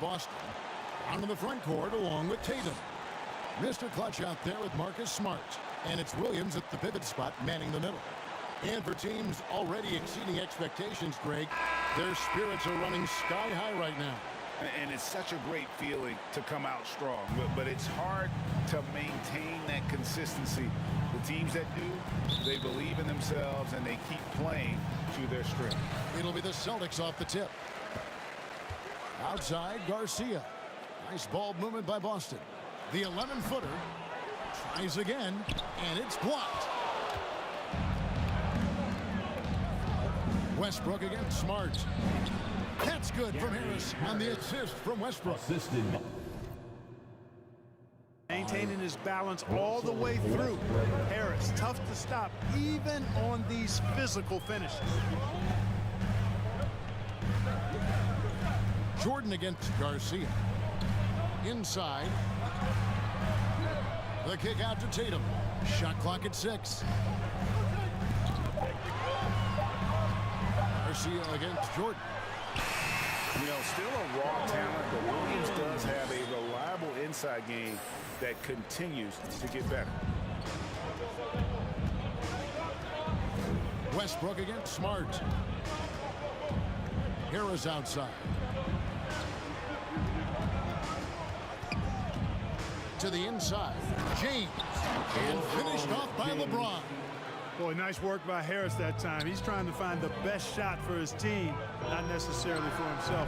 Boston. Onto the front court along with Tatum. Mr. Clutch out there with Marcus Smart. And it's Williams at the pivot spot manning the middle. And for teams already exceeding expectations, Greg, their spirits are running sky high right now. And it's such a great feeling to come out strong. But it's hard to maintain that consistency. The teams that do, they believe in themselves and they keep playing to their strength. It'll be the Celtics off the tip. Outside, Garcia. Nice ball movement by Boston. The 11-footer tries again, and it's blocked. Westbrook against Smart. That's good from Harris on the assist from Westbrook. Maintaining his balance all the way through. Harris, tough to stop, even on these physical finishes. Jordan against Garcia. Inside. The kick out to Tatum. Shot clock at 6. Garcia against Jordan. You know, still a raw talent, but Williams does have a reliable inside game that continues to get better. Westbrook against Smart. Harris outside. To the inside. James. And finished off by LeBron. Boy, nice work by Harris that time. He's trying to find the best shot for his team, not necessarily for himself.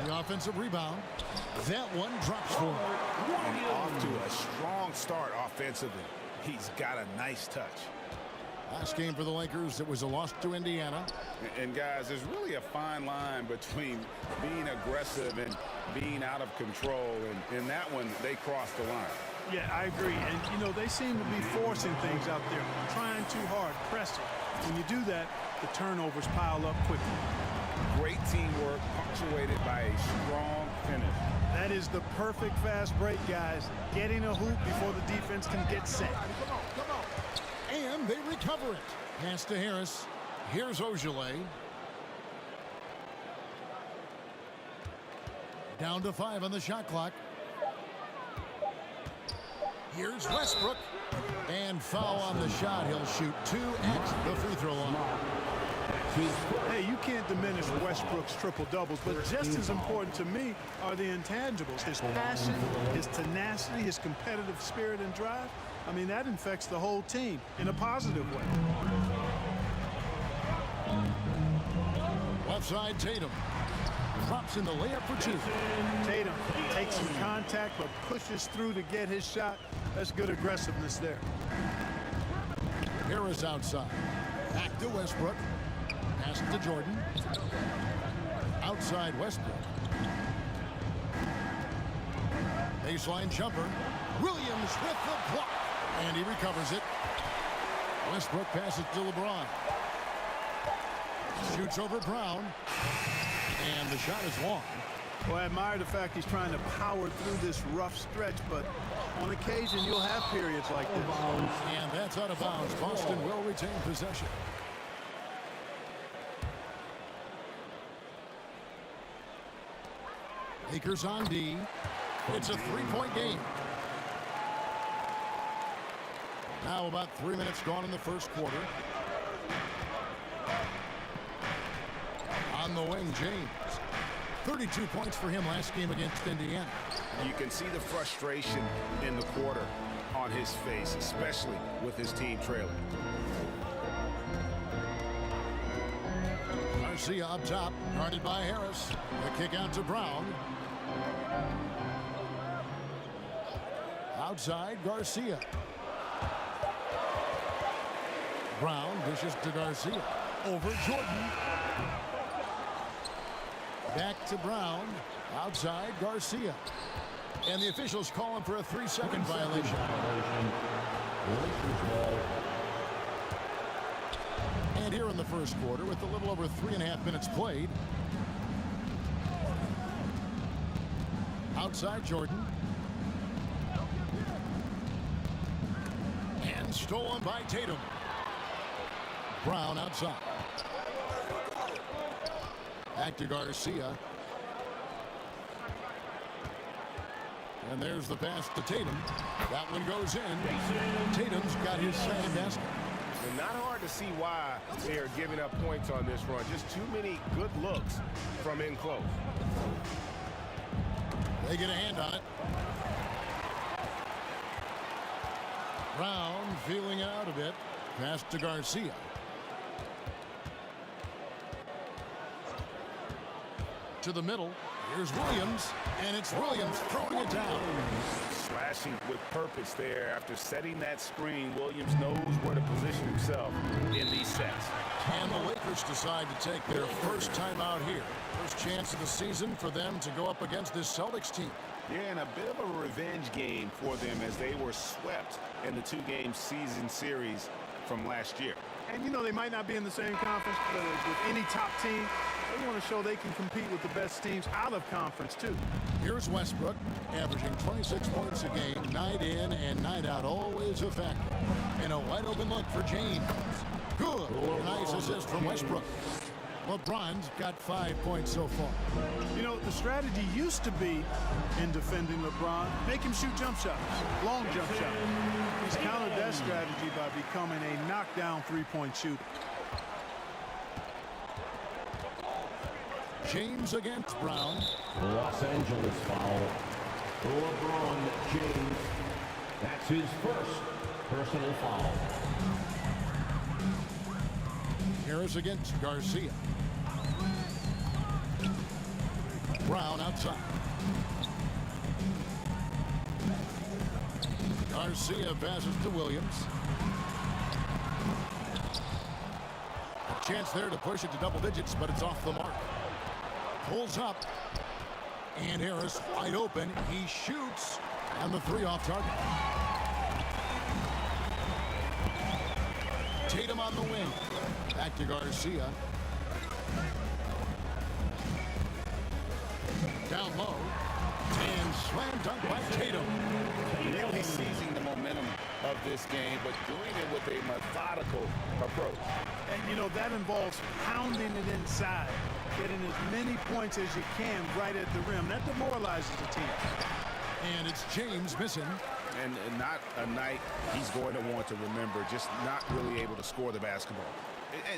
The offensive rebound. That one drops for him. And off to a strong start offensively. He's got a nice touch. Last game for the Lakers, it was a loss to Indiana. And guys, there's really a fine line between being aggressive and being out of control. And in that one, they crossed the line. Yeah, I agree. And, you know, they seem to be forcing things out there, trying too hard, pressing. When you do that, the turnovers pile up quickly. Great teamwork, punctuated by a strong finish. That is the perfect fast break, guys. Getting a hoop before the defense can get set. And they recover it. Pass to Harris. Here's Ojale. Down to 5 on the shot clock. Here's Westbrook. And foul on the shot. He'll shoot 2 at the free throw line. Hey, you can't diminish Westbrook's triple-doubles, but just as important to me are the intangibles. His passion, his tenacity, his competitive spirit and drive. I mean, that infects the whole team in a positive way. Left side, Tatum. Drops in the layup for 2. Tatum takes some contact but pushes through to get his shot. That's good aggressiveness there. Harris outside. Back to Westbrook. Pass to Jordan. Outside Westbrook. Baseline jumper. Williams with the block. And he recovers it. Westbrook passes to LeBron. Shoots over Brown. And the shot is long. Well, I admire the fact he's trying to power through this rough stretch, but on occasion you'll have periods like this. And that's out of bounds. Boston will retain possession. Lakers on D. It's a 3-point game. Now about 3 minutes gone in the first quarter. On the wing, James. 32 points for him last game against Indiana. You can see the frustration in the quarter on his face, especially with his team trailing. Garcia up top, guarded by Harris. The kick out to Brown. Outside, Garcia. Brown dishes to Garcia. Over Jordan. Back to Brown. Outside, Garcia. And the officials calling for a 3-second violation. And here in the first quarter, with a little over 3.5 minutes played. Outside, Jordan. And stolen by Tatum. Brown outside. Back to Garcia. And there's the pass to Tatum. That one goes in. Tatum's got his second basket. And not hard to see why they are giving up points on this run. Just too many good looks from in close. They get a hand on it. Brown feeling it out a bit. Pass to Garcia. To the middle. Here's Williams, and it's Williams throwing it down. Slashing with purpose there. After setting that screen, Williams knows where to position himself in these sets. And the Lakers decide to take their first time out here. First chance of the season for them to go up against this Celtics team. Yeah, and a bit of a revenge game for them as they were swept in the two-game season series from last year. And, you know, they might not be in the same conference, but with any top team, they want to show they can compete with the best teams out of conference, too. Here's Westbrook, averaging 26 points a game, night in and night out, always a factor. And a wide-open look for James. Good. Nice assist from Westbrook. LeBron's got 5 points so far. You know, the strategy used to be in defending LeBron, make him shoot jump shots, long jump shots. He's countered that strategy by becoming a knockdown three-point shooter. James against Brown. Los Angeles foul. LeBron James. That's his first personal foul. Harris against Garcia. Brown outside. Garcia passes to Williams. A chance there to push it to double digits, but it's off the mark. Pulls up. And Harris wide open. He shoots. And the three off target. Tatum on the wing. Back to Garcia. Down low. And slam dunk by Tatum. Really seizing the momentum of this game, but doing it with a methodical approach. And, you know, that involves pounding it inside, getting as many points as you can right at the rim. That demoralizes the team. And it's James missing. And not a night he's going to want to remember, just not really able to score the basketball.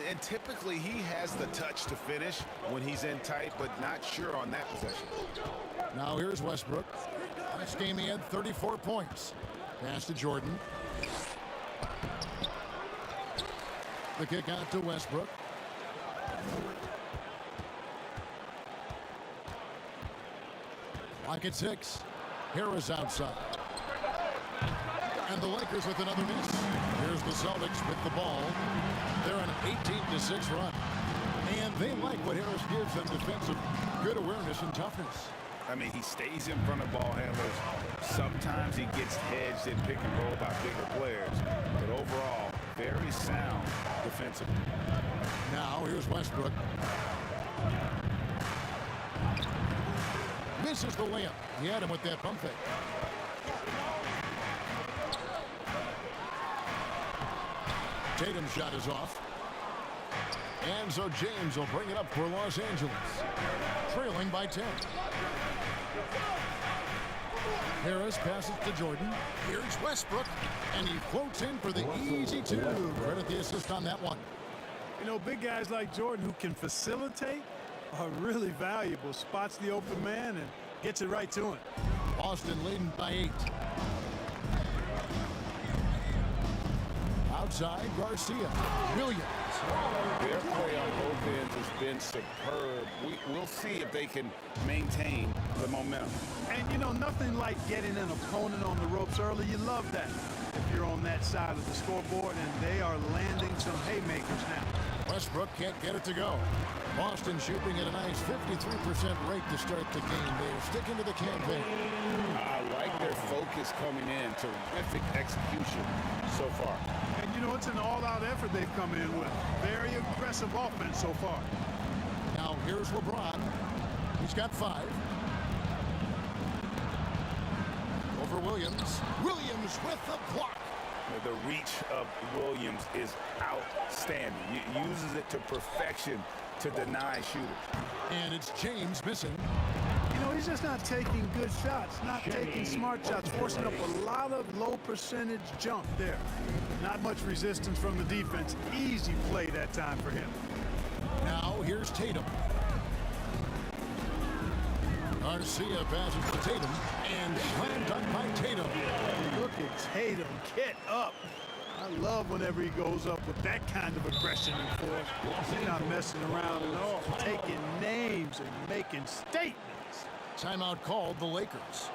And typically he has the touch to finish when he's in tight, but not sure on that possession. Now here's Westbrook. Last game he had 34 points. Pass to Jordan. The kick out to Westbrook. Lock at 6. Harris outside. And the Lakers with another miss. Here's the Celtics with the ball. They're an 18-6 run. And they like what Harris gives them defensive. Good awareness and toughness. I mean, he stays in front of ball handlers. Sometimes he gets hedged in pick and roll by bigger players. But overall, very sound defensively. Now here's Westbrook. Misses the layup. He had him with that pump fake. Tatum's shot is off. And so James will bring it up for Los Angeles. Trailing by 10. Harris passes to Jordan. Here's Westbrook. And he floats in for the easy two. Credit the assist on that one. You know, big guys like Jordan who can facilitate are really valuable. Spots the open man and gets it right to him. Boston leading by 8. Outside, Garcia. Williams. Their play on both ends has been superb. We'll see if they can maintain the momentum. And, you know, nothing like getting an opponent on the ropes early. You love that if you're on that side of the scoreboard, and they are landing some haymakers now. Westbrook can't get it to go. Boston shooting at a nice 53% rate to start the game. They're sticking to the campaign. I like their focus coming in. Terrific execution so far. And, you know, it's an all-out effort they've come in with. Very aggressive offense so far. Now here's LeBron. He's got 5. Over Williams. Williams with the block. The reach of Williams is outstanding. He uses it to perfection to deny shooters. And it's James missing. You know, he's just not taking good shots, not taking smart shots, forcing up a lot of low percentage jump there. Not much resistance from the defense. Easy play that time for him. Now here's Tatum. Garcia passes to Tatum, and slam dunk by Tatum. Look at Tatum get up. I love whenever he goes up with that kind of aggression and force. He's not messing around at all, taking names and making statements. Timeout called the Lakers.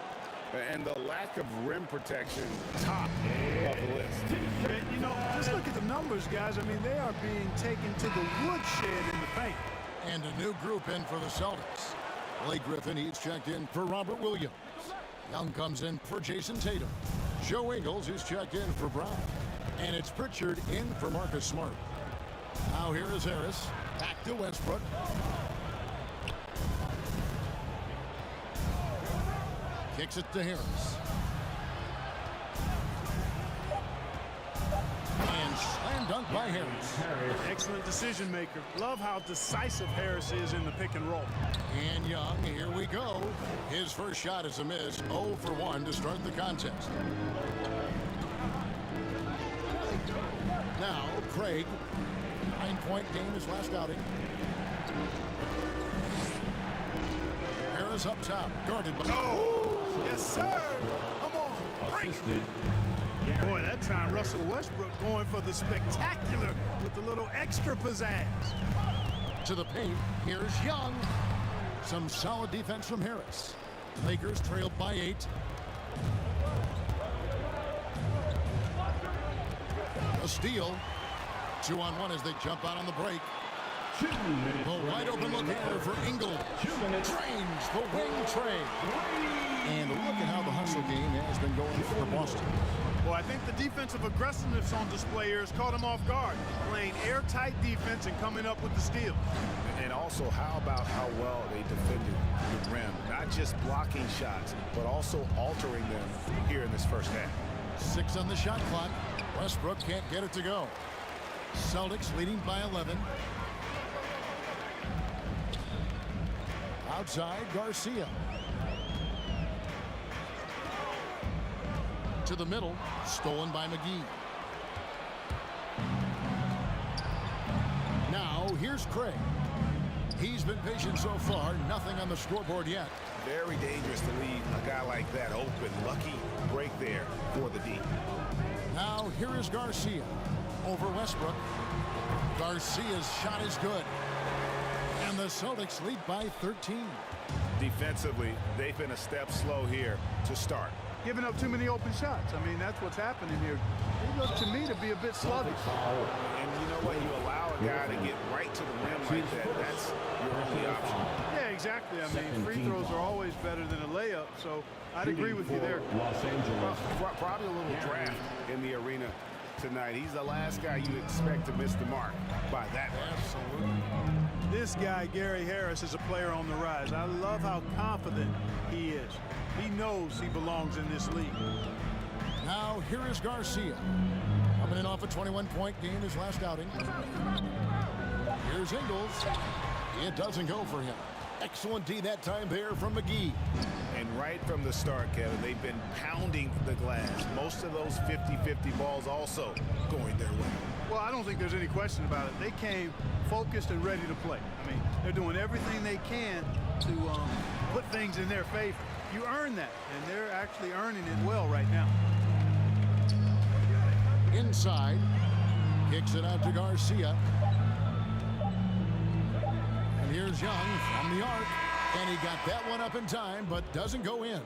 And the lack of rim protection, top of the list. And, you know, just look at the numbers, guys. I mean, they are being taken to the woodshed in the paint. And a new group in for the Celtics. Blake Griffin, he's checked in for Robert Williams. Young comes in for Jason Tatum. Joe Ingles is checked in for Brown. And it's Pritchard in for Marcus Smart. Now here is Harris. Back to Westbrook. Kicks it to Harris. And slam dunk by Harris. Excellent decision maker. Love how decisive Harris is in the pick and roll. And Young, here we go. His first shot is a miss. 0 for 1 to start the contest. Now, Craig. 9-point game his last outing. Harris up top. Guarded by... Oh! Yes, sir! Come on! Bring it! Boy, that time Russell Westbrook going for the spectacular with a little extra pizzazz. To the paint. Here's Young. Some solid defense from Harris. Lakers trailed by 8. A steal. 2-on-1 as they jump out on the break. The wide open look here for Ingles. Trains the wing trade. And look at how the hustle game has been going for Boston. Well, I think the defensive aggressiveness on display here has caught him off guard. Playing airtight defense and coming up with the steal. And also, how about how well they defended the rim? Not just blocking shots, but also altering them here in this first half. 6 on the shot clock. Westbrook can't get it to go. Celtics leading by 11. Outside, Garcia. To the middle, stolen by McGee. Now, here's Craig. He's been patient so far, nothing on the scoreboard yet. Very dangerous to leave a guy like that open. Lucky break there for the D. Now, here is Garcia over Westbrook. Garcia's shot is good. And the Celtics lead by 13. Defensively, they've been a step slow here to start. Giving up too many open shots. I mean, that's what's happening here. They look to me to be a bit sluggish. And you know what? You allow a guy to get right to the rim like that. That's your only option. Yeah, exactly. I mean, free throws are always better than a layup, so I'd agree with you there. Los Angeles. Probably a little draft in the arena tonight. He's the last guy you expect to miss the mark by that much. Absolutely. This guy, Gary Harris, is a player on the rise. I love how confident he is. He knows he belongs in this league. Now, here is Garcia. Coming in off a 21-point game his last outing. Here's Ingles. It doesn't go for him. Excellent D that time there from McGee. And right from the start, Kevin, they've been pounding the glass. Most of those 50-50 balls also going their way. Well, I don't think there's any question about it. They came focused and ready to play. I mean, they're doing everything they can to put things in their favor. You earn that, and they're actually earning it well right now. Inside. Kicks it out to Garcia. And here's Young from the arc. And he got that one up in time, but doesn't go in.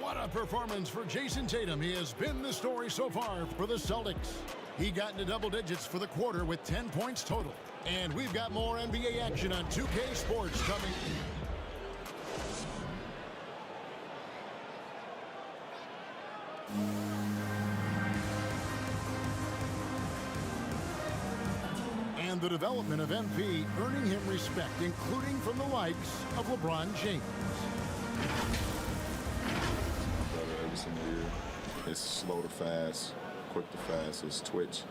What a performance for Jason Tatum. He has been the story so far for the Celtics. He got into double digits for the quarter with 10 points total. And we've got more NBA action on 2K Sports coming. And the development of MP earning him respect, including from the likes of LeBron James. Better every single year. It's slow to fast, quick to fast. It's twitch,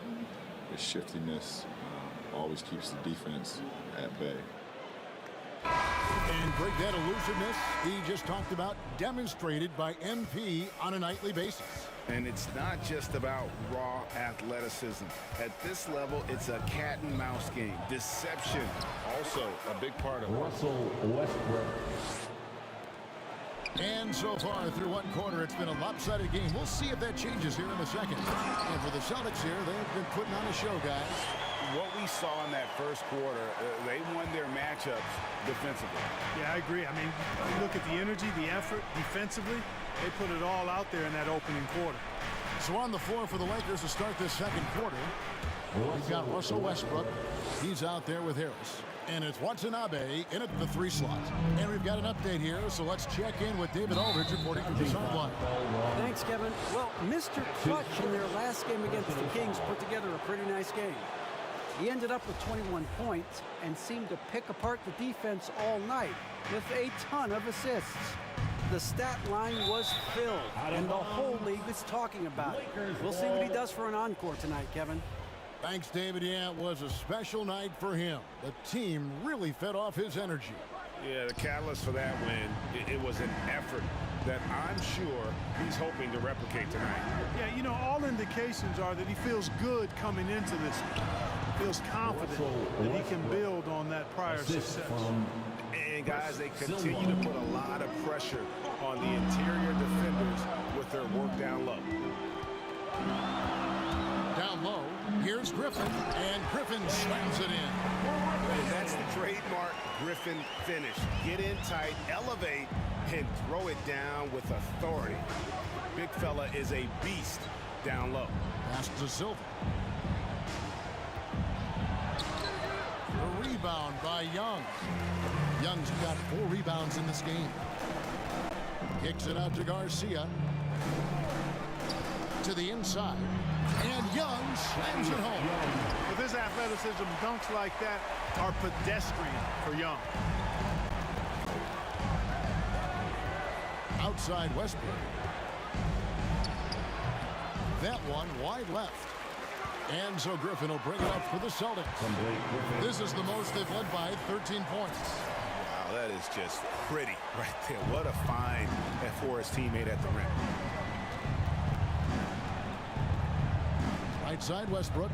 it's shiftiness. Always keeps the defense at bay. And Greg, that elusiveness he just talked about demonstrated by MP on a nightly basis. And it's not just about raw athleticism. At this level, it's a cat and mouse game. Deception, also a big part of it. Russell Westbrook. And so far through one quarter, it's been a lopsided game. We'll see if that changes here in the second. And for the Celtics here, they've been putting on a show, guys. What we saw in that first quarter, they won their matchups defensively. Yeah, I agree. I mean, you look at the energy, the effort defensively, they put it all out there in that opening quarter. So on the floor for the Lakers to start this second quarter, we've got Russell Westbrook. He's out there with Harris. And it's Watanabe in at the 3 slot. And we've got an update here, so let's check in with David Aldridge reporting from the sideline. Thanks, Kevin. Well, Mr. Clutch in their last game against the Kings put together a pretty nice game. He ended up with 21 points and seemed to pick apart the defense all night with a ton of assists. The stat line was filled, and the whole league is talking about it. We'll see what he does for an encore tonight, Kevin. Thanks, David. Yeah, it was a special night for him. The team really fed off his energy. Yeah, the catalyst for that win, it was an effort that I'm sure he's hoping to replicate tonight. Yeah, you know, all indications are that he feels good coming into this. Feels confident that he can build on that prior success. And guys, they continue to put a lot of pressure on the interior defenders with their work down low. Down low, here's Griffin, and Griffin slams it in. And that's the trademark Griffin finish. Get in tight, elevate, and throw it down with authority. Big fella is a beast down low. Pass to Silva. The rebound by Young. Young's got 4 rebounds in this game. Kicks it out to Garcia. To the inside. And Young slams it home. With his athleticism, dunks like that are pedestrian for Young. Outside Westbrook. That one wide left. And so Griffin will bring it up for the Celtics. This is the most they've led by 13 points. Wow, that is just pretty right there. What a find for his teammate at the rim. Right side Westbrook.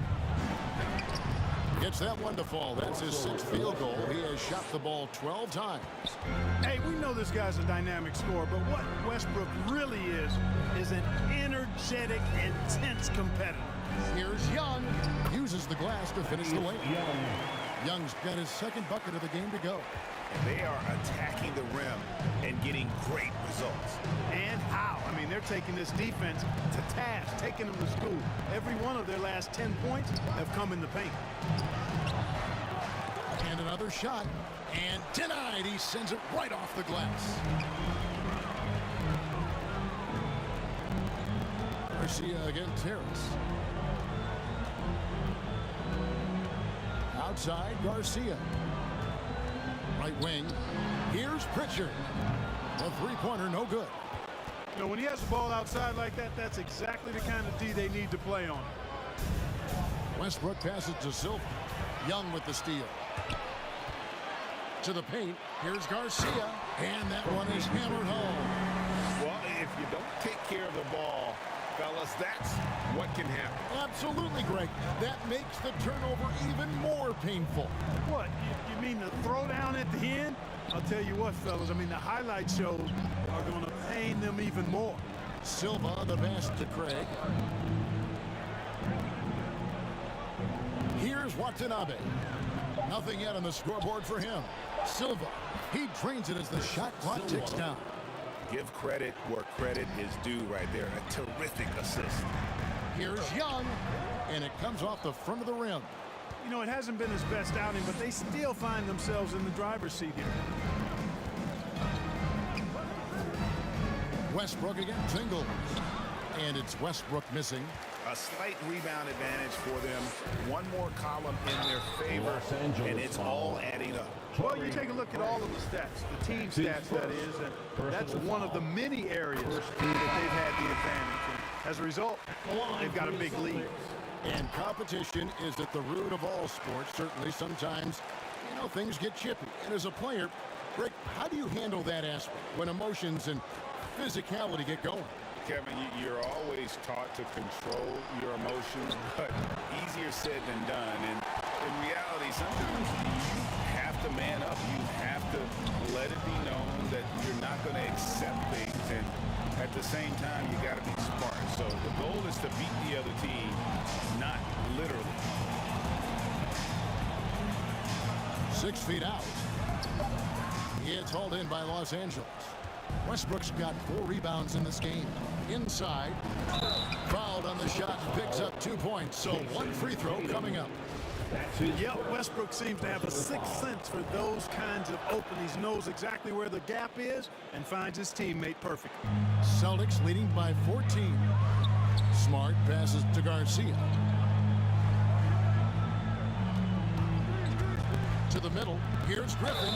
Gets that one to fall. That's his 6th field goal. He has shot the ball 12 times. Hey, we know this guy's a dynamic scorer, but what Westbrook really is an energetic, intense competitor. Here's Young. Uses the glass to finish the lane. Young's got his 2nd bucket of the game to go. And they are attacking the rim and getting great results. And how? I mean, they're taking this defense to task, taking them to school. Every one of their last 10 points have come in the paint. And another shot. And denied. He sends it right off the glass. Garcia against Harris. Outside, Garcia. Right wing. Here's Pritchard. The 3-pointer, no good. You know, when he has the ball outside like that, that's exactly the kind of D they need to play on. Westbrook passes to Silva. Young with the steal. To the paint. Here's Garcia. And that one is hammered home. Well, if you don't take care of the ball, fellas, that's what can happen. Absolutely, Greg. That makes the turnover even more painful. What? You mean the throwdown at the end? I'll tell you what, fellas. I mean, the highlight shows are going to pain them even more. Silva, the pass to Craig. Here's Watanabe. Nothing yet on the scoreboard for him. Silva, he drains it as the shot clock ticks down. Give credit where credit is due right there. A terrific assist. Here's Young, and it comes off the front of the rim. You know, it hasn't been his best outing, but they still find themselves in the driver's seat here. Westbrook against Ingles. And it's Westbrook missing. A slight rebound advantage for them. One more column in their favor, and it's all adding up. Well, you take a look at all of the stats, the team stats, that is, and that's one of the many areas that they've had the advantage. And as a result, they've got a big lead. And competition is at the root of all sports. Certainly, sometimes, you know, things get chippy. And as a player, Rick, how do you handle that aspect when emotions and physicality get going? Kevin, you're always taught to control your emotions, but easier said than done. And in reality, sometimes you have to man up. You have to let it be known that you're not going to accept things. And at the same time, you got to be smart. So the goal is to beat the other team, not literally. 6 feet out. It's hauled in by Los Angeles. Westbrook's got 4 rebounds in this game. Inside, fouled on the shot, picks up 2 points. So 1 free throw coming up. Yeah, Westbrook seems to have a sixth sense for those kinds of openings. Knows exactly where the gap is and finds his teammate perfect. Celtics leading by 14. Smart passes to Garcia. To the middle. Here's Griffin.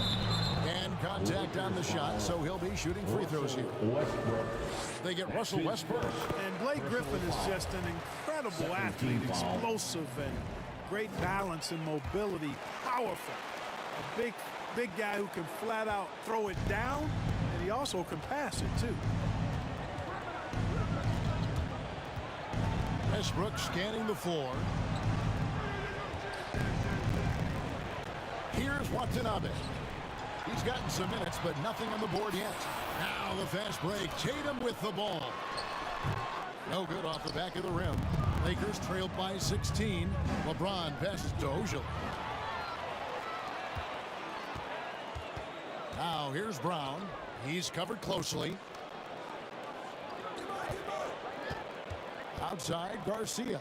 And contact on the shot, so he'll be shooting free throws here. They get Russell Westbrook. And Blake Griffin is just an incredible athlete, explosive and great balance and mobility, powerful. A big guy who can flat out throw it down, and he also can pass it too. Westbrook scanning the floor. Here's Watanabe. He's gotten some minutes, but nothing on the board yet. Now the fast break. Tatum with the ball. No good off the back of the rim. Lakers trailed by 16. LeBron passes to Ojale. Now here's Brown. He's covered closely. Outside, Garcia.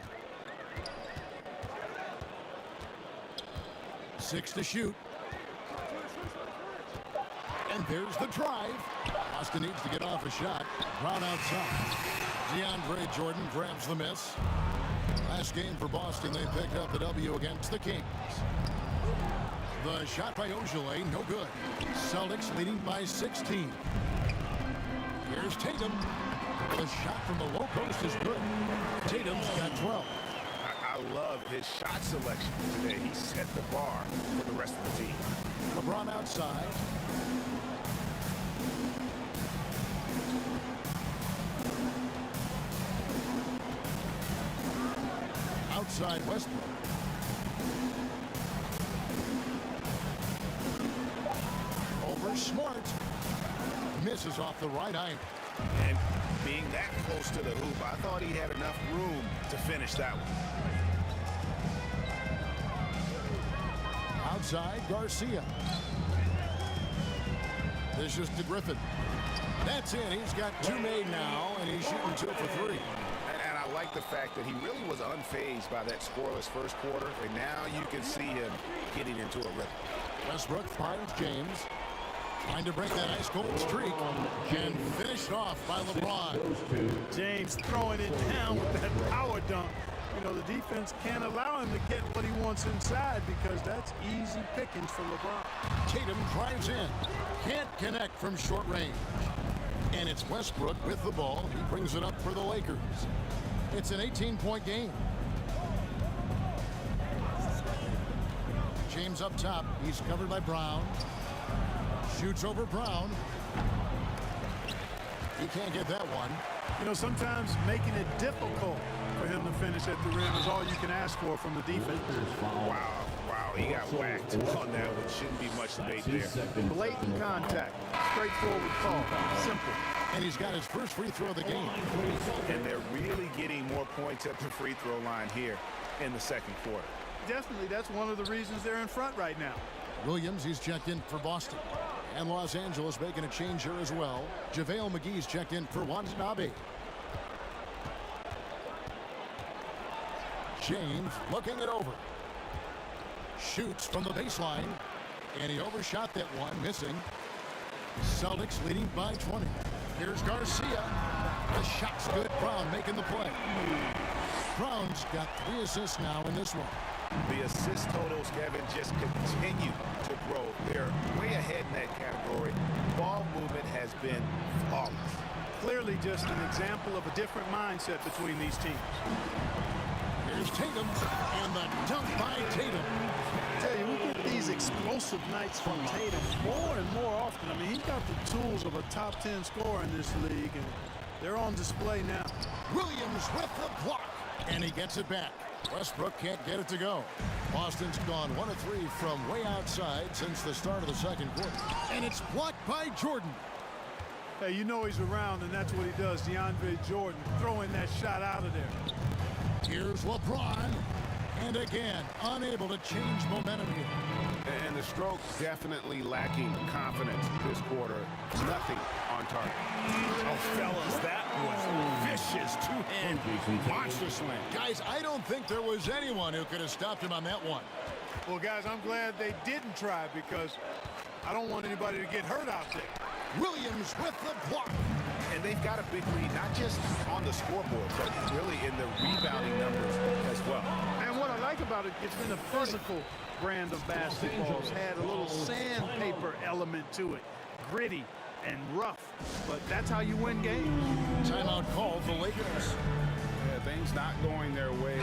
6 to shoot. And there's the drive. Boston needs to get off a shot. Brown outside. DeAndre Jordan grabs the miss. Last game for Boston, they picked up the W against the Kings. The shot by Ojale, no good. Celtics leading by 16. Here's Tatum. The shot from the low post is good. Tatum's got 12. I love his shot selection today. He set the bar for the rest of the team. LeBron outside. Outside Westbrook. Over Smart. Misses off the right eye. And being that close to the hoop, I thought he had enough room to finish that one. Outside Garcia. This is to Griffin. That's in. He's got 2 made now, and he's shooting 2 for 3. And I like the fact that he really was unfazed by that scoreless first quarter, and now you can see him getting into a rhythm. Westbrook finds James. Trying to break that ice-cold streak. And finished off by LeBron. James throwing it down with that power dunk. You know, the defense can't allow him to get what he wants inside because that's easy pickings for LeBron. Tatum drives in. Can't connect from short range. And it's Westbrook with the ball. He brings it up for the Lakers. It's an 18-point game. James up top. He's covered by Brown. Shoots over Brown. He can't get that one. You know, sometimes making it difficult for him to finish at the rim is all you can ask for from the defense. Wow, he got whacked on that one. Shouldn't be much debate there. Blatant contact, straightforward call, simple. And he's got his first free throw of the game. And they're really getting more points at the free throw line here in the second quarter. Definitely, that's one of the reasons they're in front right now. Williams, he's checked in for Boston. And Los Angeles making a change here as well. JaVale McGee's checked in for Watanabe. James looking it over. Shoots from the baseline. And he overshot that one, missing. Celtics leading by 20. Here's Garcia. The shot's good. Brown making the play. Brown's got 3 assists now in this one. The assist totals, Kevin, just continue to grow. They're way ahead in that category. Ball movement has been flawless. Clearly just an example of a different mindset between these teams. Here's Tatum, and the dunk by Tatum. I tell you, we get these explosive nights from Tatum more and more often. I mean, he's got the tools of a top 10 scorer in this league, and they're on display now. Williams with the block, and he gets it back. Westbrook can't get it to go. Boston's gone 1 of 3 from way outside since the start of the second quarter. And it's blocked by Jordan. Hey, you know he's around, and that's what he does. DeAndre Jordan throwing that shot out of there. Here's LeBron. And again, unable to change momentum here. And the stroke definitely lacking confidence this quarter. Nothing on target. Oh, fellas, that was vicious two-hand monster slam. Guys, I don't think there was anyone who could have stopped him on that one. Well, guys, I'm glad they didn't try because I don't want anybody to get hurt out there. Williams with the block. And they've got a big lead, not just on the scoreboard, but really in the rebounding numbers as well. And what I like about it, it's been a physical brand of basketball. It's had a little sandpaper element to it. Gritty and rough. But that's how you win games. Timeout call for Lakers. Yeah, things not going their way. He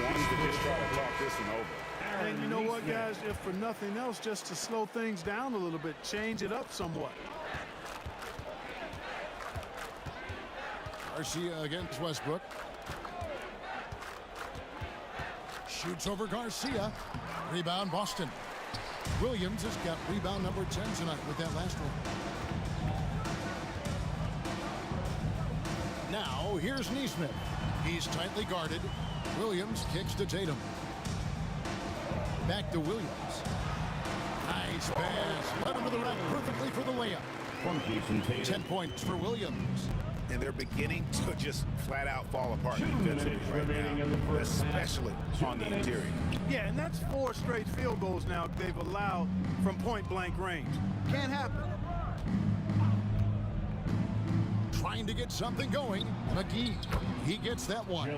wants to just try to talk this one over. And you know what, guys? If for nothing else, just to slow things down a little bit, change it up somewhat. Garcia against Westbrook. Shoots over Garcia. Rebound Boston. Williams has got rebound number 10 tonight with that last one. Now here's Nesmith. He's tightly guarded. Williams kicks to Tatum. Back to Williams. Nice pass. Led him to the rack perfectly for the layup. 10 points for Williams. And they're beginning to just flat out fall apart defensively right now, especially on the interior. Yeah, and that's 4 straight field goals now they've allowed from point-blank range. Can't happen. Trying to get something going. McGee. He gets that one.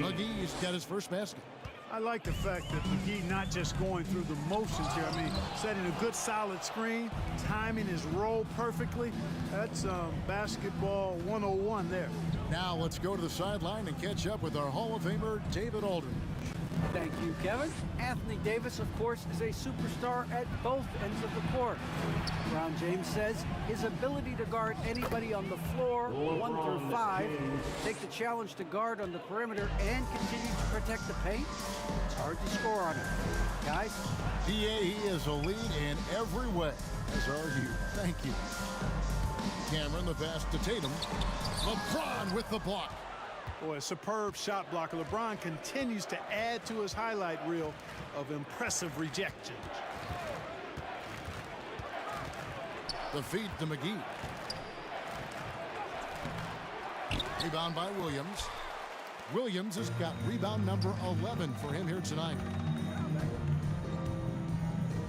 McGee's got his first basket. I like the fact that McGee not just going through the motions here. I mean, setting a good solid screen, timing his roll perfectly. That's basketball 101 there. Now let's go to the sideline and catch up with our Hall of Famer, David Aldridge. Thank you, Kevin. Anthony Davis, of course, is a superstar at both ends of the court. LeBron James says his ability to guard anybody on the floor, 1 through 5, take the challenge to guard on the perimeter and continue to protect the paint, it's hard to score on him. Guys? DA, he is a lead in every way, as are you. Thank you. Cameron, the pass to Tatum. LeBron with the block. Boy, a superb shot blocker. LeBron continues to add to his highlight reel of impressive rejections. The feed to McGee. Rebound by Williams. Williams has got rebound number 11 for him here tonight.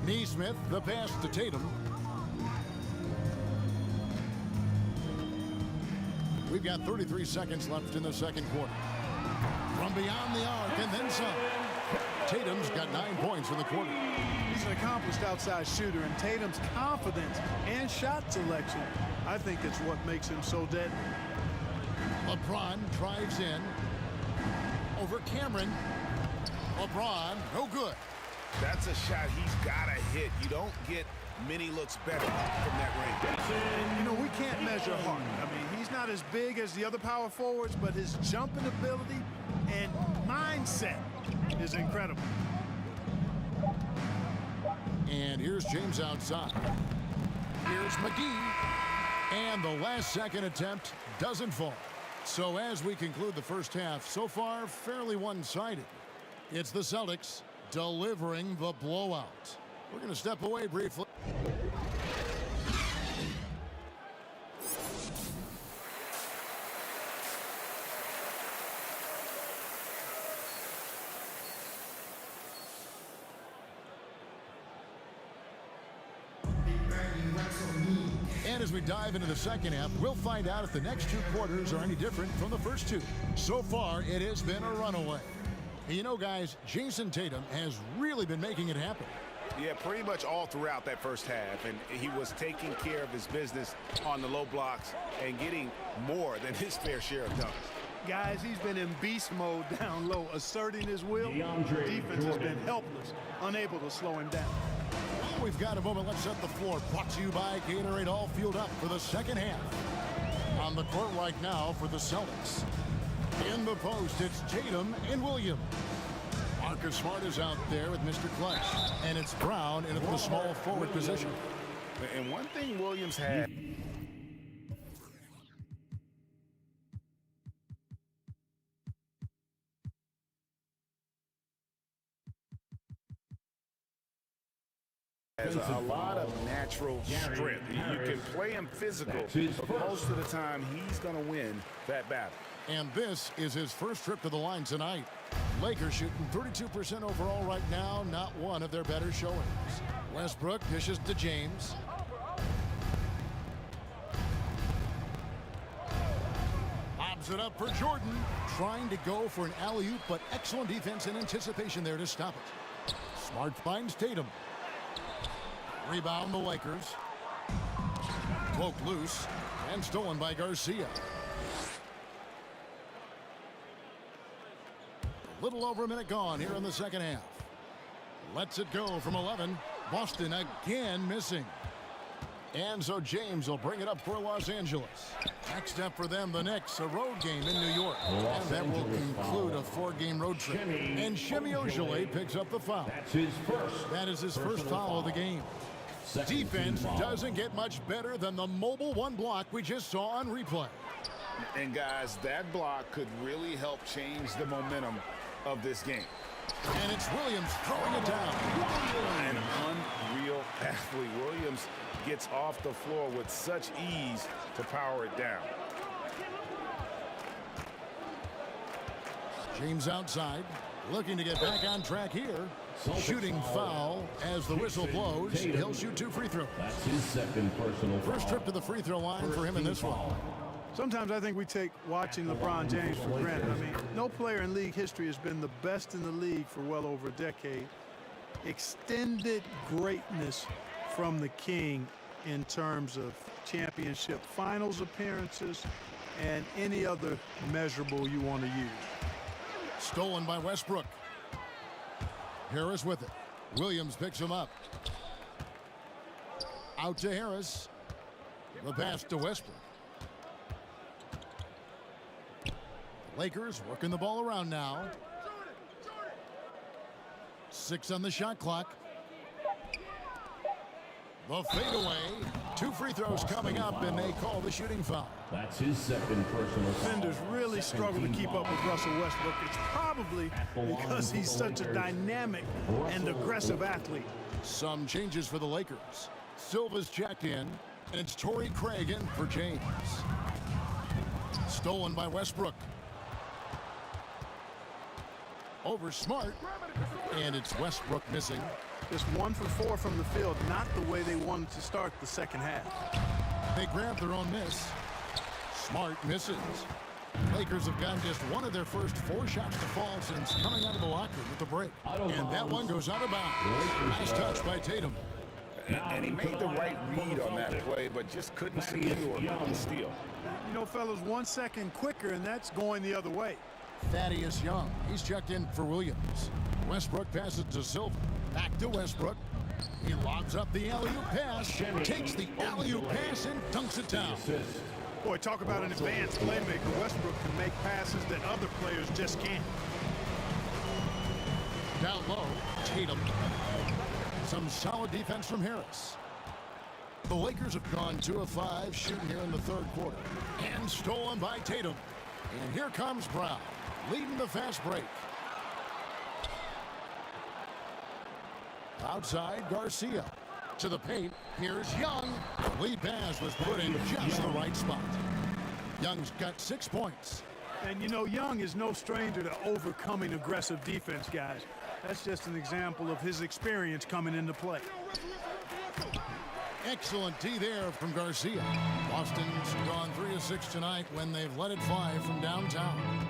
Nesmith, the pass to Tatum. We've got 33 seconds left in the second quarter. From beyond the arc and then some. Tatum's got 9 points in the quarter. He's an accomplished outside shooter, and Tatum's confidence and shot selection, I think it's what makes him so deadly. LeBron drives in. Over Cameron. LeBron, no good. That's a shot he's got to hit. You don't get many looks better from that range. And, you know, we can't measure heart. I mean, he's not as big as the other power forwards, but his jumping ability and mindset is incredible. And here's James outside. Here's McGee. And the last second attempt doesn't fall. So as we conclude the first half, so far fairly one-sided. It's the Celtics delivering the blowout. We're going to step away briefly. And as we dive into the second half, we'll find out if the next 2 quarters are any different from the first 2. So far, it has been a runaway. And you know, guys, Jason Tatum has really been making it happen. Yeah, pretty much all throughout that first half. And he was taking care of his business on the low blocks and getting more than his fair share of dunks. Guys, he's been in beast mode down low, asserting his will. Defense has been helpless, unable to slow him down. Well, we've got a moment. Let's set the floor. Brought to you by Gatorade, all fueled up for the second half. On the court right now for the Celtics. In the post, it's Tatum and Williams. Marcus Smart is out there with Mr. Clutch. And it's Brown in the small forward position. And one thing Williams had has a lot of natural strength. You can play him physical, but most of the time he's going to win that battle. And this is his first trip to the line tonight. Lakers shooting 32% overall right now, not one of their better showings. Westbrook dishes to James. Lobs it up for Jordan. Trying to go for an alley-oop, but excellent defense and anticipation there to stop it. Smart finds Tatum. Rebound the Lakers. Poked loose and stolen by Garcia. A little over a minute gone here in the second half. Lets it go from 11. Boston again missing. And so James will bring it up for Los Angeles. Next up for them, the Knicks, a road game in New York. And that will conclude a 4-game road trip. And Shemi Ojeleye picks up the foul. That is his first foul of the game. Defense doesn't get much better than the mobile one block we just saw on replay. And guys, that block could really help change the momentum of this game. And it's Williams throwing it down. An unreal athlete. Williams gets off the floor with such ease to power it down. James outside, looking to get back on track here. Shooting foul as the whistle blows. He'll shoot 2 free throws. That's his second personal foul. First trip to the free throw line for him in this one. Sometimes I think we take watching LeBron James for granted. I mean, no player in league history has been the best in the league for well over a decade. Extended greatness from the King in terms of championship finals appearances and any other measurable you want to use. Stolen by Westbrook. Harris with it. Williams picks him up. Out to Harris. The pass to Westbrook. Lakers working the ball around now. 6 on the shot clock. The fadeaway. 2 free throws coming up, and they call the shooting foul. That's his second personal foul. Defenders really struggle to keep up with Russell Westbrook. It's probably because he's such a dynamic and aggressive athlete. Some changes for the Lakers. Silva's checked in, and it's Torrey Craig in for James. Stolen by Westbrook. Over Smart, and it's Westbrook missing. Just 1 for 4 from the field, not the way they wanted to start the second half. They grab their own miss. Smart misses. Lakers have gotten just one of their first 4 shots to fall since coming out of the locker with the break. And that one goes out of bounds. Nice touch by Tatum. And he made the right read on that play, but just couldn't see it or couldn't steal. You know, fellas, 1 second quicker, and that's going the other way. Thaddeus Young, he's checked in for Williams. Westbrook passes to Silva. Back to Westbrook. He lobs up the alley-oop pass, takes the alley-oop pass and dunks it down. Boy, talk about an advanced playmaker. Westbrook can make passes that other players just can't. Down low, Tatum. Some solid defense from Harris. The Lakers have gone 2 of 5 shooting here in the third quarter. And stolen by Tatum. And here comes Brown, leading the fast break. Outside, Garcia. To the paint, here's Young. The lead pass was put in just the right spot. Young's got 6 points. And you know, Young is no stranger to overcoming aggressive defense, guys. That's just an example of his experience coming into play. Excellent D there from Garcia. Boston's gone 3 of 6 tonight when they've let it fly from downtown.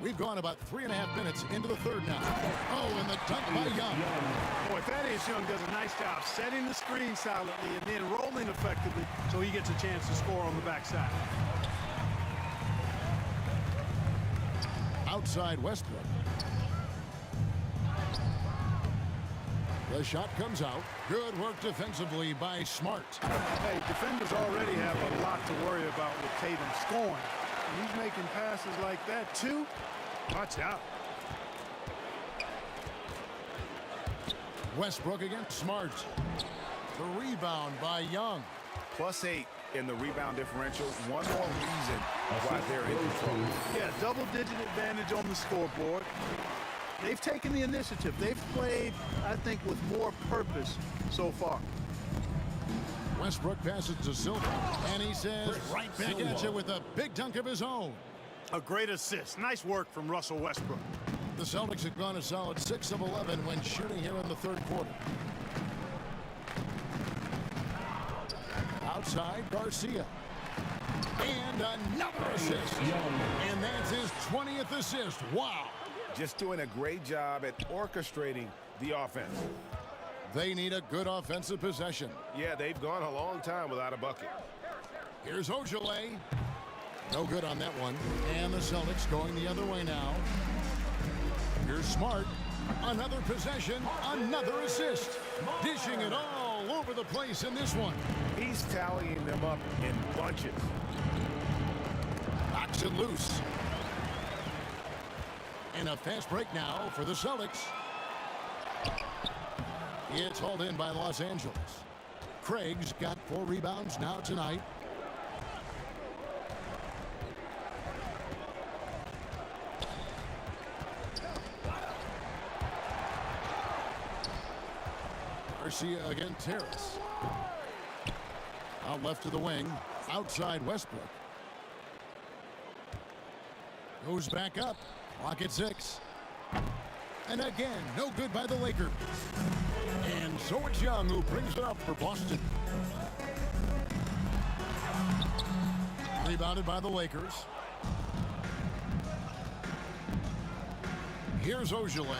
We've gone about 3.5 minutes into the third now. Oh, and the dunk by Young. Boy, Thaddeus Young does a nice job setting the screen silently and then rolling effectively so he gets a chance to score on the backside. Outside Westbrook. The shot comes out. Good work defensively by Smart. Hey, defenders already have a lot to worry about with Tatum scoring. And he's making passes like that, too. Watch out. Westbrook against Smart. The rebound by Young. +8 in the rebound differential. One more reason why they're in control. Yeah, double-digit advantage on the scoreboard. They've taken the initiative. They've played, I think, with more purpose so far. Westbrook passes to Silva, and he says right back at you with a big dunk of his own. A great assist. Nice work from Russell Westbrook. The Celtics have gone a solid 6 of 11 when shooting here in the third quarter. Outside, Garcia. And another assist. And that's his 20th assist. Wow. Just doing a great job at orchestrating the offense. They need a good offensive possession. Yeah, they've gone a long time without a bucket. Here's Ojale. No good on that one. And the Celtics going the other way now. Here's Smart. Another possession, another assist. Dishing it all over the place in this one. He's tallying them up in bunches. Knocks it loose. And a fast break now for the Celtics. It's hauled in by Los Angeles. Craig's got 4 rebounds now tonight. Garcia against Terrace. Out left to the wing. Outside Westbrook. Goes back up. Clock at 6. And again, no good by the Lakers. And so it's Young who brings it up for Boston. Rebounded by the Lakers. Here's Ojale.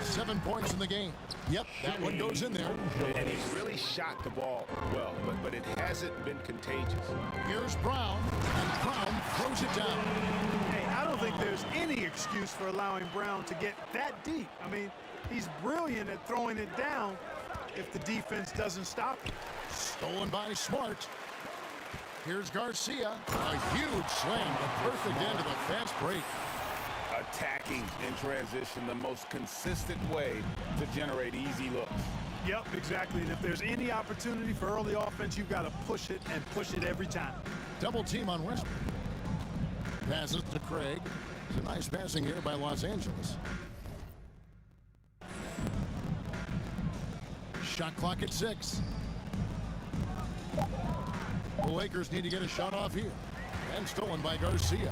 7 points in the game. Yep, that one goes in there. And he's really shot the ball well, but it hasn't been contagious. Here's Brown, and Brown throws it down. Hey, I don't think there's any excuse for allowing Brown to get that deep. I mean, he's brilliant at throwing it down if the defense doesn't stop him. Stolen by Smart. Here's Garcia. A huge slam, the perfect end of the fast break. Attacking in transition, the most consistent way to generate easy looks. Yep, exactly. And if there's any opportunity for early offense, you've got to push it and push it every time. Double team on Westbrook. Passes to Craig. It's a nice passing here by Los Angeles. Shot clock at 6. The Lakers need to get a shot off here. And stolen by Garcia.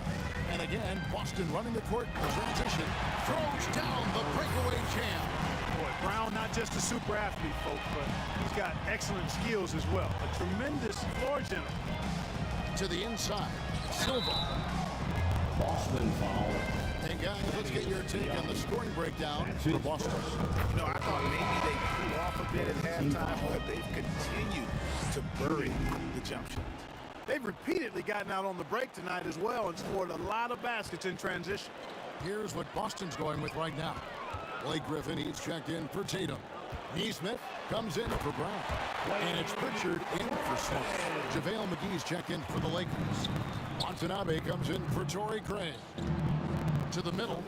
And again, Boston running the court in transition. Throws down the breakaway jam. Boy, Brown not just a super athlete, folks, but he's got excellent skills as well. A tremendous floor general. To the inside. Silva. Boston foul. Hey, guys, let's get your take on the scoring breakdown for Boston. You know, I thought maybe they cooled off a bit at halftime, but they've continued to bury the jump shot. They've repeatedly gotten out on the break tonight as well and scored a lot of baskets in transition. Here's what Boston's going with right now. Blake Griffin, he's checked in for Tatum. Neesmith comes in for Brown. And it's Pritchard in for Smart. JaVale McGee's checked in for the Lakers. Watanabe comes in for Torrey Craig. To the middle.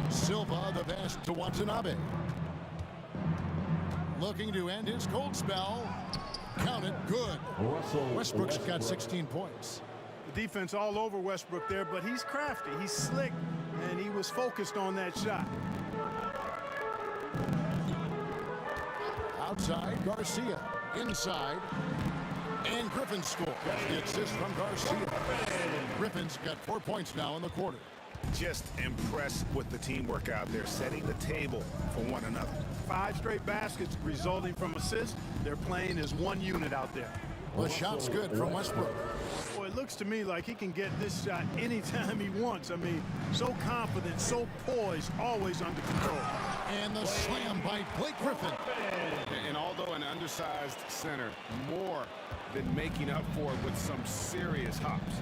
Silva, the pass to Watanabe. Looking to end his cold spell. Count it, good. Westbrook's got 16 points. The defense all over Westbrook there, but he's crafty, he's slick, and he was focused on that shot. Outside, Garcia. Inside. And Griffin scores. The assist from Garcia. Griffin's got 4 points now in the quarter. Just impressed with the teamwork out there, setting the table for one another. 5 straight baskets resulting from assists. They're playing as one unit out there. The shot's good from Westbrook. Boy, it looks to me like he can get this shot anytime he wants. I mean, so confident, so poised, always under control. And the slam by Blake Griffin. And although an undersized center, more than making up for it with some serious hops.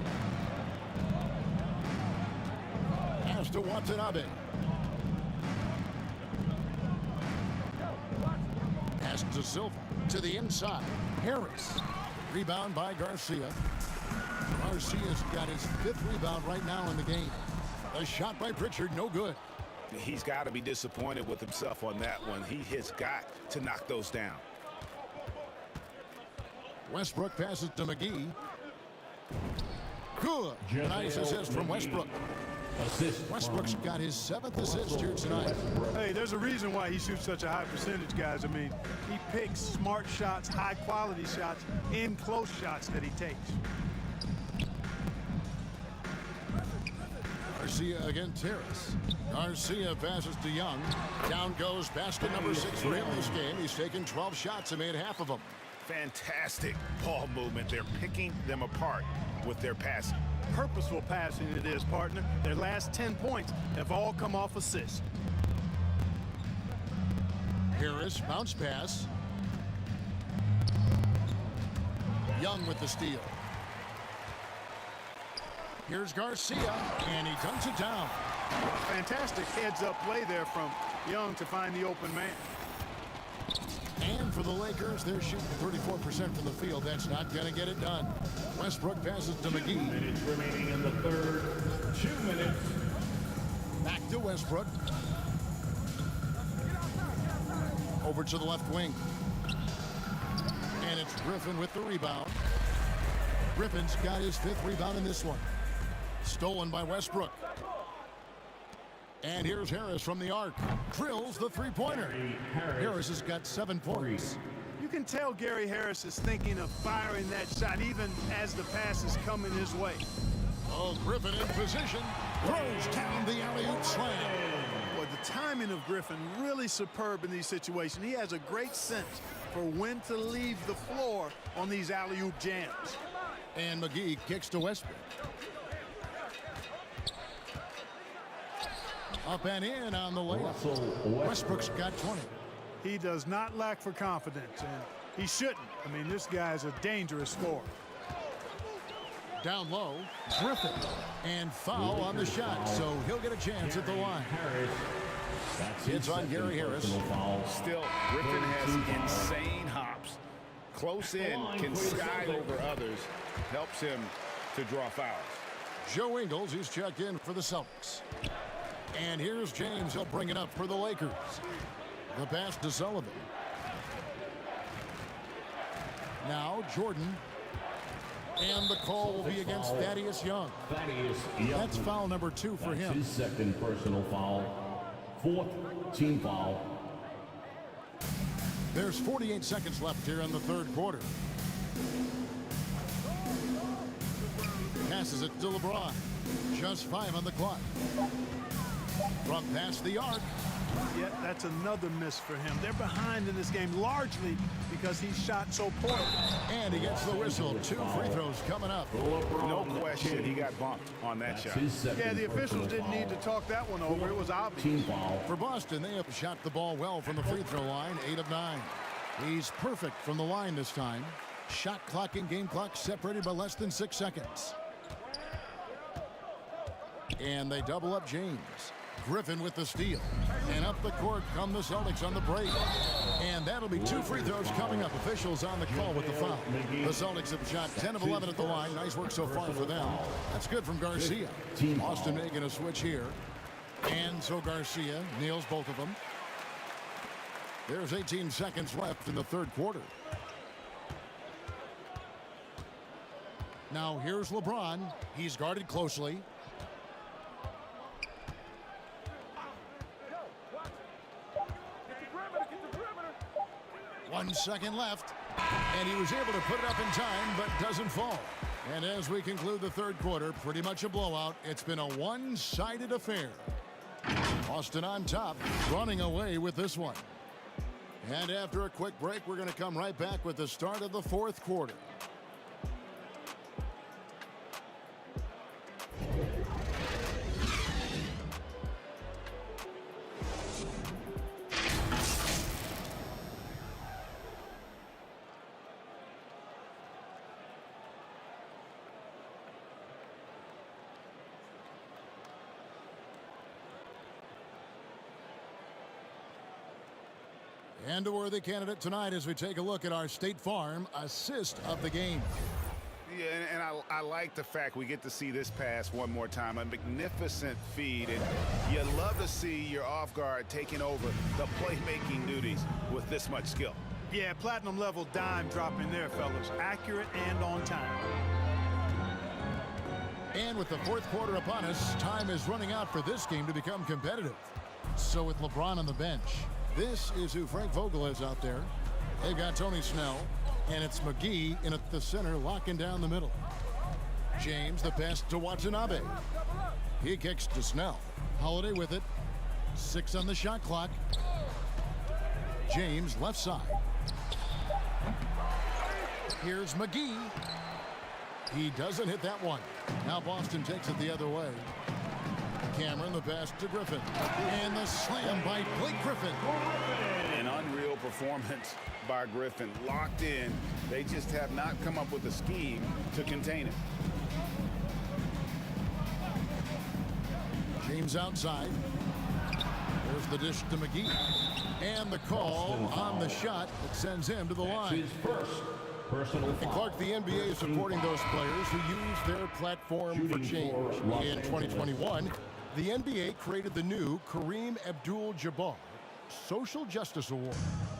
Pass to Watanabe. Pass to Silva. To the inside. Harris. Rebound by Garcia. Garcia's got his 5th rebound right now in the game. A shot by Pritchard, no good. He's got to be disappointed with himself on that one. He has got to knock those down. Westbrook passes to McGee. Good. Nice assist from Westbrook. Westbrook's got his 7th assist here tonight. Hey, there's a reason why he shoots such a high percentage, guys. I mean, he picks smart shots, high-quality shots, in close shots that he takes. Garcia against Harris. Garcia passes to Young. Down goes basket number 6 for him this game. He's taken 12 shots and made half of them. Fantastic ball movement. They're picking them apart with their passing. Purposeful passing it is, partner. Their last 10 points have all come off assists. Harris, bounce pass. Young with the steal. Here's Garcia, and he dunks it down. Fantastic heads-up play there from Young to find the open man. And for the Lakers, they're shooting 34% from the field. That's not going to get it done. Westbrook passes to McGee. 2 minutes remaining in the third. 2 minutes. Back to Westbrook. Over to the left wing. And it's Griffin with the rebound. Griffin's got his 5th rebound in this one. Stolen by Westbrook. And here's Harris from the arc. Drills the three-pointer. Harris has got 7 points. You can tell Gary Harris is thinking of firing that shot even as the pass is coming his way. Oh, Griffin in position. Throws down the alley-oop slam. Boy, the timing of Griffin really superb in these situations. He has a great sense for when to leave the floor on these alley-oop jams. And McGee kicks to Westbrook. Up and in on the layup. Westbrook's got 20. He does not lack for confidence, and he shouldn't. I mean, this guy's a dangerous scorer. Down low, Griffin. And foul on the shot, so he'll get a chance at the line. It's on Gary Harris. Still, Griffin has insane hops. Close in, can sky over others. Helps him to draw fouls. Joe Ingles, he's checked in for the Celtics. And here's James. He'll bring it up for the Lakers. The pass to Sullivan. Now Jordan. And the call will be against Thaddeus Young. That's foul number 2 for him. His 2nd personal foul. 4th team foul. There's 48 seconds left here in the 3rd quarter. Passes it to LeBron. Just 5 on the clock. From past the arc. Yet that's another miss for him. They're behind in this game largely because he shot so poorly. And he gets the whistle. 2 free throws coming up. No question he got bumped on that shot. Yeah, the officials didn't need to talk that one over. It was obvious. Team foul. For Boston, they have shot the ball well from the free throw line. 8 of 9. He's perfect from the line this time. Shot clock and game clock separated by less than 6 seconds. And they double up James. Griffin with the steal. And up the court come the Celtics on the break. And that'll be 2 free throws coming up. Officials on the call with the foul. The Celtics have shot 10 of 11 at the line. Nice work so far for them. That's good from Garcia. Boston making a switch here. And so Garcia nails both of them. There's 18 seconds left in the 3rd quarter. Now here's LeBron. He's guarded closely. 1 second left, and he was able to put it up in time, but doesn't fall. And as we conclude the 3rd quarter, pretty much a blowout. It's been a one-sided affair. Boston on top, running away with this one. And after a quick break, we're going to come right back with the start of the 4th quarter. And a worthy candidate tonight as we take a look at our State Farm assist of the game. Yeah, and I like the fact we get to see this pass one more time. A magnificent feed, and you love to see your off guard taking over the playmaking duties with this much skill. Yeah, platinum level dime dropping there, fellas. Accurate and on time. And with the fourth quarter upon us, time is running out for this game to become competitive. So with LeBron on the bench, this is who Frank Vogel is out there. They've got Tony Snell, and it's McGee in at the center, locking down the middle. James, the pass to Watanabe. He kicks to Snell. Holiday with it. 6 on the shot clock. James, left side. Here's McGee. He doesn't hit that one. Now Boston takes it the other way. Cameron, the pass to Griffin. And the slam by Blake Griffin. An unreal performance by Griffin. Locked in. They just have not come up with a scheme to contain him. James outside. There's the dish to McGee. And the call on the shot that sends him to the line. His first personal foul. And Clark, the NBA is supporting those players who use their platform for change. In 2021, the NBA created the new Kareem Abdul-Jabbar Social Justice Award.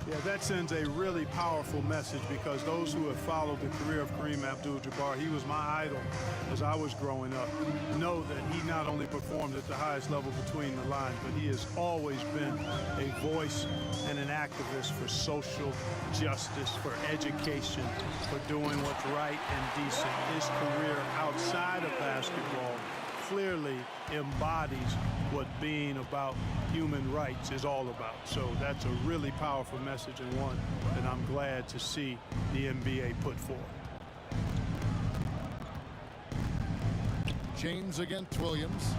Yeah, that sends a really powerful message because those who have followed the career of Kareem Abdul-Jabbar, he was my idol as I was growing up, know that he not only performed at the highest level between the lines, but he has always been a voice and an activist for social justice, for education, for doing what's right and decent. His career outside of basketball clearly embodies what being about human rights is all about. So that's a really powerful message, and one that I'm glad to see the NBA put forward. James against Williams.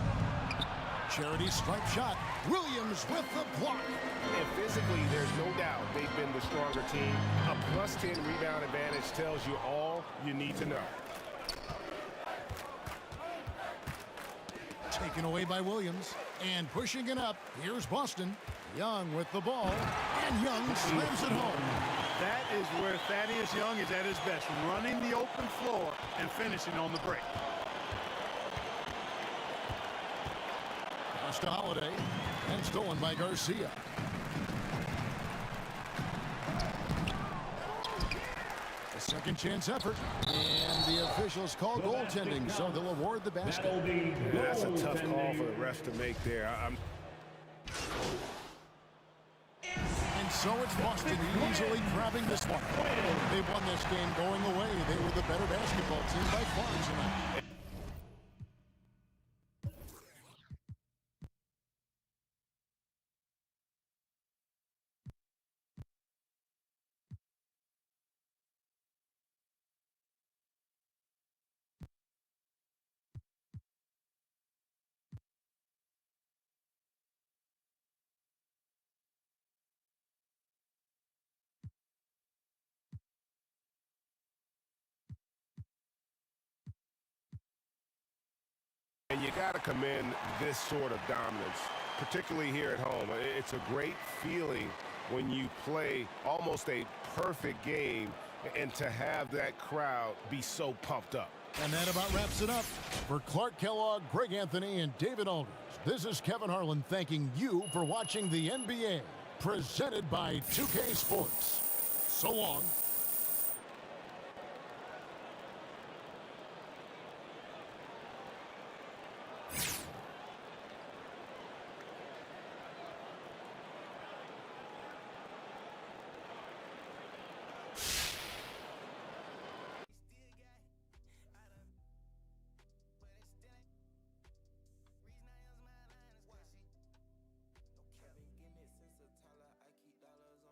Charity stripe shot. Williams with the block. And physically, there's no doubt they've been the stronger team. A +10 rebound advantage tells you all you need to know. Taken away by Williams. And pushing it up. Here's Boston. Young with the ball. And Young slams it home. That is where Thaddeus Young is at his best, running the open floor and finishing on the break. Pass to Holiday. And stolen by Garcia. A second chance effort. And the officials call goaltending, so they'll award the basket. Yeah, that's a tough call for the ref to make there. And so it's Boston easily grabbing this one. They won this game going away. They were the better basketball team by far tonight. And you got to commend this sort of dominance, particularly here at home. It's a great feeling when you play almost a perfect game and to have that crowd be so pumped up. And that about wraps it up. For Clark Kellogg, Greg Anthony, and David Alders, this is Kevin Harlan thanking you for watching the NBA, presented by 2K Sports. So long.